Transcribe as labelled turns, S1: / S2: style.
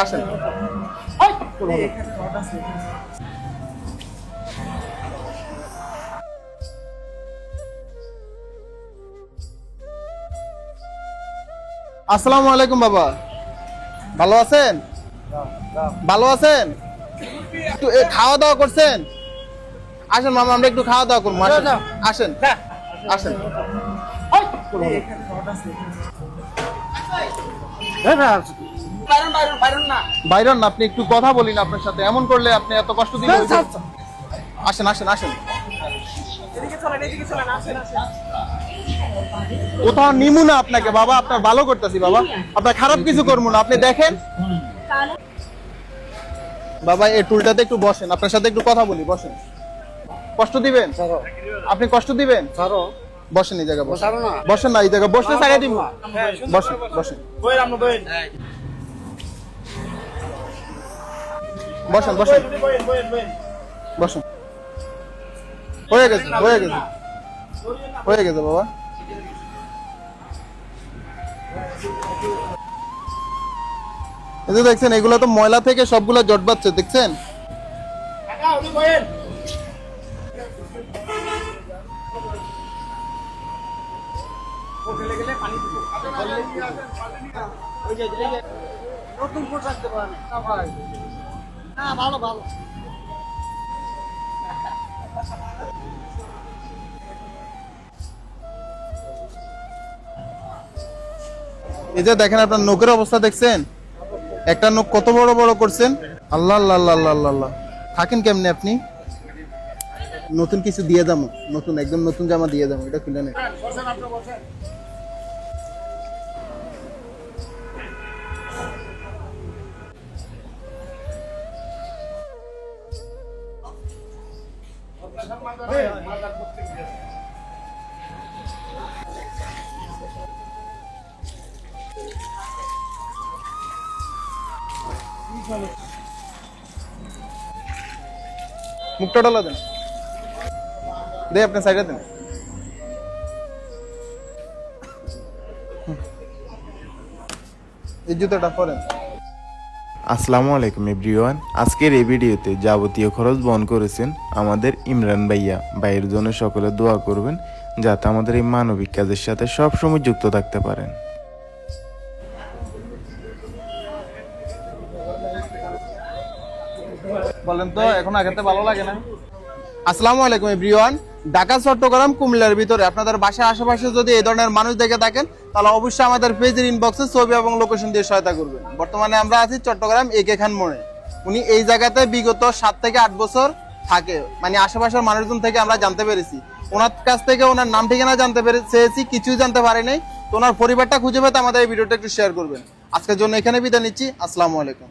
S1: আসেন। আসসালামু আলাইকুম বাবা, ভালো আছেন? ভালো আছেন? একটু খাওয়া দাওয়া করছেন? আসেন মামা, আমরা একটু খাওয়া দাওয়া করবো। আসেন আসেন। বাইরন না, আপনি একটু কথা বলি না আপনার সাথে, এমন করলে আপনি এত কষ্ট দিবেন। আসেন আসেন আসেন। কোথাও নিমু না আপনাকে বাবা, আপনার ভালো করতেছি বাবা, আপনার খারাপ কিছু করবো না, আপনি দেখেন বাবা। এই টুলটাতে একটু বসেন, আপনার সাথে একটু কথা বলি, বসেন। কষ্ট দিবেন আপনি? কষ্ট দিবেন? বসেন এই জায়গায়, বসেন না এই জায়গায়, বসলে সাইডে দিব। বসেন বসেন বসেন বসেন বসেন। হয়ে গেছে হয়ে গেছে হয়ে গেছে বাবা। এই যে দেখছেন, এগুলো তো ময়লা থেকে সবগুলা জট বাচ্ছে, দেখছেন? এই যে দেখেন, আপনার নখের অবস্থা দেখছেন? একটা নখ কত বড় বড় করছেন। আল্লাহ আল্লাহ আল্লাহ আল্লাহ আল্লাহ। থাকেন কেমনে আপনি? নতুন কিছু দিয়ে যাবো, নতুন একদম নতুন জামা দিয়ে যাবো, এটা খুলে নেই। মুখটা ডালা দেন, দে আপনি সাইডে দেন। এই জুতোটা পরেন।
S2: আসসালামু আলাইকুম এভরিওয়ান। আজকের এই ভিডিওতে যাবতীয় খরচ বহন করেছেন আমাদের ইমরান ভাইয়া। ভাইয়ের জন্য সকলে দোয়া করবেন যাতে আমাদের এই মানবিক কাজের সাথে সবসময় যুক্ত থাকতে পারেন।
S1: বলেন তো, এখন আগেতে ভালো লাগে না? আসসালামু আলাইকুম এভরিওয়ান। ঢাকা, চট্টগ্রাম, কুমিল্লার ভিতরে আপনাদের বাসার আশেপাশে যদি এই ধরনের মানুষ দেখে থাকেন, তাহলে অবশ্যই আমাদের পেজের ইনবক্সে ছবি এবং লোকেশন দিয়ে সহায়তা করবেন। বর্তমানে আমরা আছি চট্টগ্রাম একে খান মোড়ে। উনি এই জায়গাতে বিগত 7 থেকে 8 বছর থাকে, মানে আশেপাশের মানুষজন থেকে আমরা জানতে পেরেছি। ওনার কাছ থেকে ওনার নাম ঠিকানা জানতে চেয়েছি, কিছুই জানতে পারি নাই। তো ওনার পরিবারটা খুঁজে পেতে আমাদের এই ভিডিওটা একটু শেয়ার করবেন। আজকের জন্য এখানে বিদায় নিচ্ছি। আসসালামু আলাইকুম।